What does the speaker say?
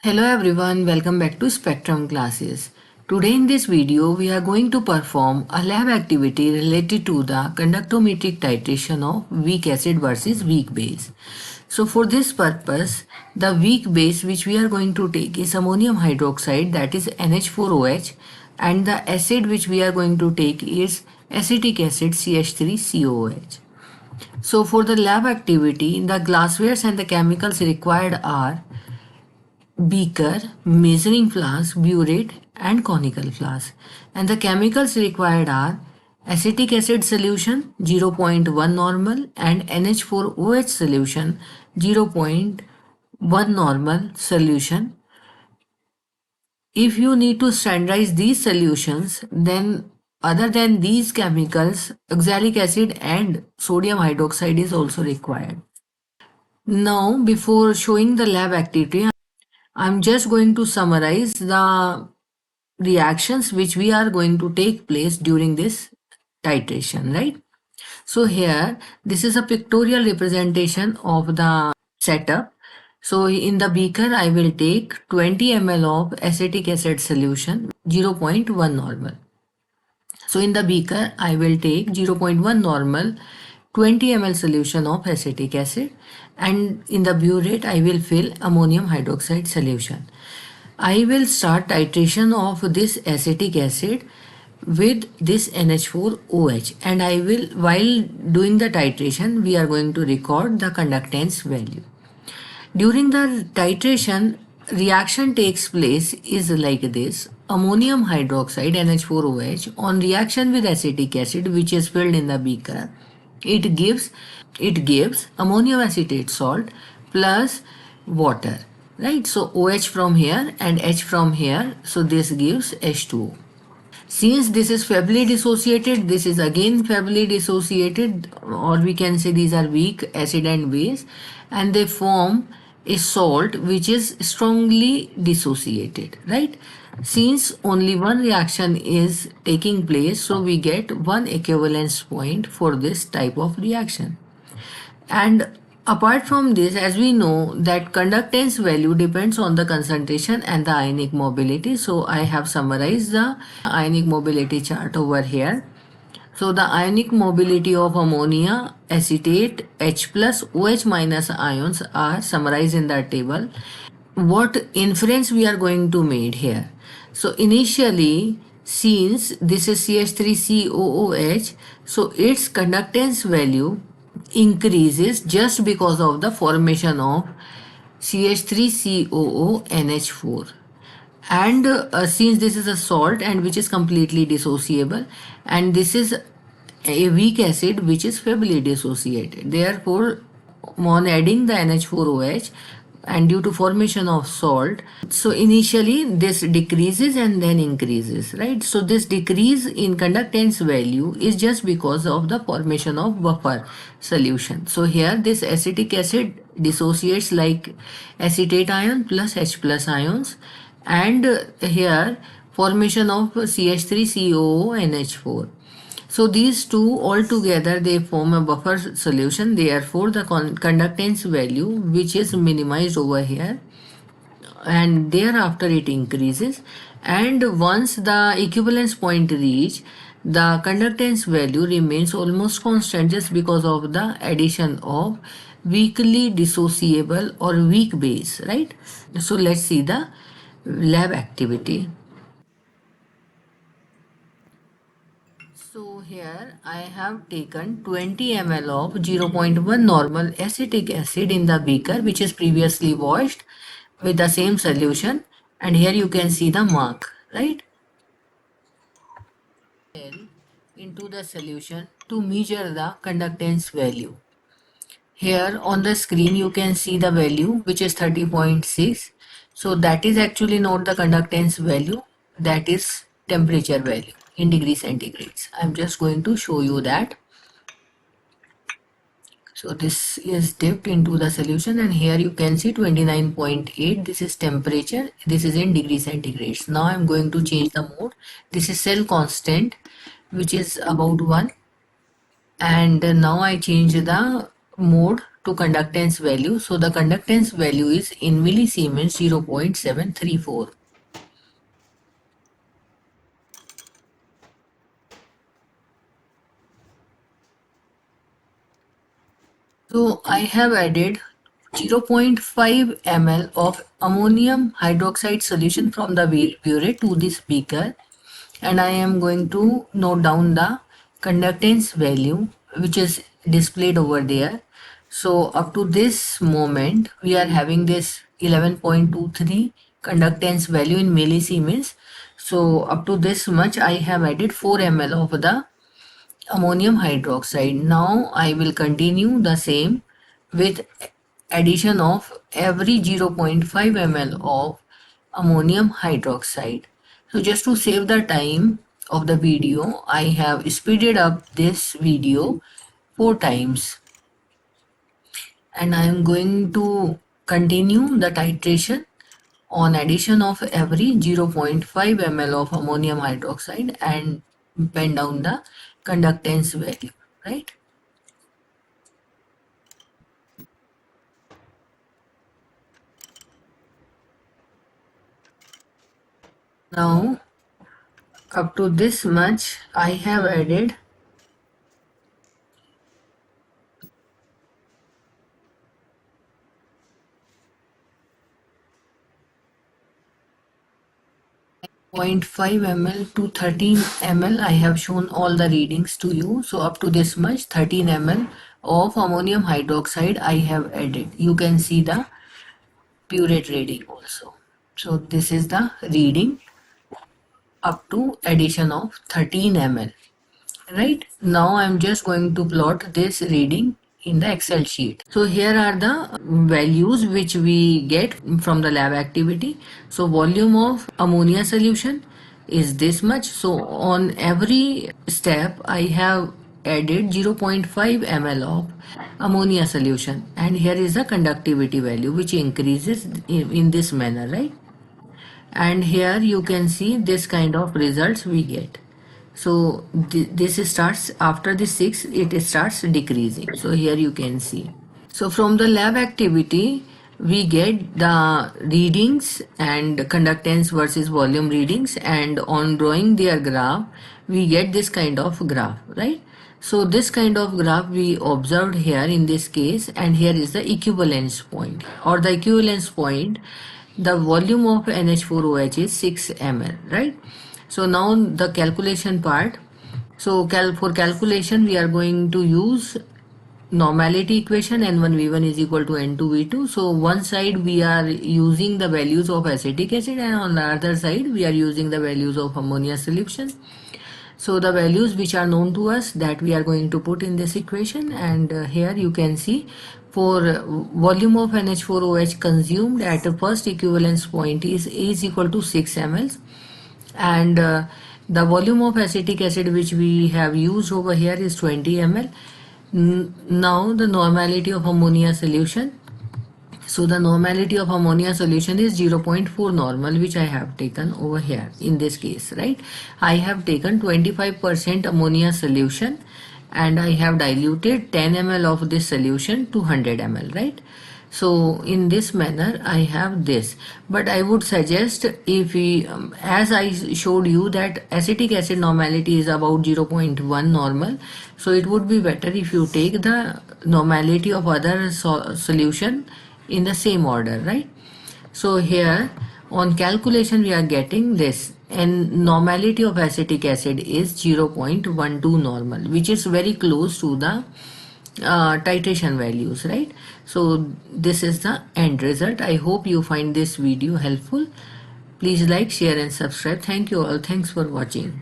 Hello everyone, welcome back to Spectrum classes. Today in this video, we are going to perform a lab activity related to the conductometric titration of weak acid versus weak base. So for this purpose, the weak base which we are going to take is ammonium hydroxide, that is NH4OH, and the acid which we are going to take is acetic acid CH3COOH. So for the lab activity, the glasswares and the chemicals required are beaker, measuring flask, burette and conical flask. And the chemicals required are acetic acid solution 0.1 normal and NH4OH solution 0.1 normal solution. If you need to standardize these solutions, then other than these chemicals, oxalic acid and sodium hydroxide is also required. Now, before showing the lab activity, I'm just going to summarize the reactions which we are going to take place during this titration, right? So here, this is a pictorial representation of the setup. So in the beaker, I will take 20 ml of acetic acid solution, 0.1 normal. So in the beaker, I will take 0.1 normal 20 ml solution of acetic acid, and in the burette I will fill ammonium hydroxide solution. I will start titration of this acetic acid with this NH4OH, and I will, while doing the titration, we are going to record the conductance value. During the titration, reaction takes place is like this. Ammonium hydroxide NH4OH on reaction with acetic acid which is filled in the beaker, it gives ammonium acetate salt plus water, right? So OH from here and H from here, so this gives H2O. Since this is fably dissociated, this is again fably dissociated, or we can say these are weak acid and base, and they form a salt which is strongly dissociated, right? Since only one reaction is taking place, so we get one equivalence point for this type of reaction. And apart from this, as we know that conductance value depends on the concentration and the ionic mobility. So I have summarized the ionic mobility chart over here. So the ionic mobility of ammonia, acetate, H plus, OH minus ions are summarized in the table. What inference we are going to make here? So initially, since this is CH3COOH, so its conductance value increases just because of the formation of CH3COONH4. And since this is a salt and which is completely dissociable, and this is a weak acid which is fably dissociated, therefore on adding the NH4OH and due to formation of salt, so initially this decreases and then increases, right? So this decrease in conductance value is just because of the formation of buffer solution. So here this acetic acid dissociates like acetate ion plus H plus ions, and here formation of CH3COONH4. So these two all together they form a buffer solution, therefore the conductance value which is minimized over here, and thereafter it increases, and once the equivalence point reach, the conductance value remains almost constant just because of the addition of weakly dissociable or weak base, right? So let's see the lab activity. So here I have taken 20 ml of 0.1 normal acetic acid in the beaker which is previously washed with the same solution, and here you can see the mark, right? Into the solution to measure the conductance value. Here on the screen you can see the value which is 30.6. So that is actually not the conductance value, that is temperature value in degrees centigrades. I'm just going to show you that. So this is dipped into the solution, and here you can see 29.8. This is temperature, this is in degrees centigrades. Now I'm going to change the mode. This is cell constant which is about 1, and now I change the mode to conductance value. So the conductance value is in millisiemens 0.734. So I have added 0.5 ml of ammonium hydroxide solution from the burette to this beaker, and I am going to note down the conductance value which is displayed over there. So up to this moment we are having this 11.23 conductance value in millisiemens. So up to this much I have added 4 ml of the ammonium hydroxide. Now I will continue the same with addition of every 0.5 ml of ammonium hydroxide. So just to save the time of the video, I have speeded up this video 4 times, and I am going to continue the titration on addition of every 0.5 ml of ammonium hydroxide and pen down the conductance value, right? Now up to this much I have added 0.5 ml to 13 ml. I have shown all the readings to you. So up to this much 13 ml of ammonium hydroxide I have added. You can see the purate reading also. So this is the reading up to addition of 13 ml. Right now I'm just going to plot this reading in the Excel sheet. So here are the values which we get from the lab activity. So volume of ammonia solution is this much. So on every step I have added 0.5 ml of ammonia solution, and here is the conductivity value which increases in this manner, right? And here you can see this kind of results we get. So this starts after the 6, it starts decreasing. So here you can see. So from the lab activity we get the readings and conductance versus volume readings, and on drawing their graph we get this kind of graph, right? So this kind of graph we observed here in this case, and here is the equivalence point, or the equivalence point, the volume of NH4OH is 6 ml, right? So now the calculation part. So for calculation we are going to use normality equation, N1V1 is equal to N2V2. So one side we are using the values of acetic acid, and on the other side we are using the values of ammonia solution. So the values which are known to us, that we are going to put in this equation, and here you can see for volume of NH4OH consumed at the first equivalence point is equal to 6 ml, and the volume of acetic acid which we have used over here is 20 ml. Now the normality of ammonia solution. So the normality of ammonia solution is 0.4 normal, which I have taken over here in this case, right? I have taken 25% ammonia solution and I have diluted 10 ml of this solution to 100 ml, right? So in this manner I have this, but I would suggest, if we as I showed you that acetic acid normality is about 0.1 normal, so it would be better if you take the normality of other solution in the same order, right? So here on calculation we are getting this, and normality of acetic acid is 0.12 normal, which is very close to the titration values, right? So this is the end result. I hope you find this video helpful. Please like, share and subscribe. Thank you all. Thanks for watching.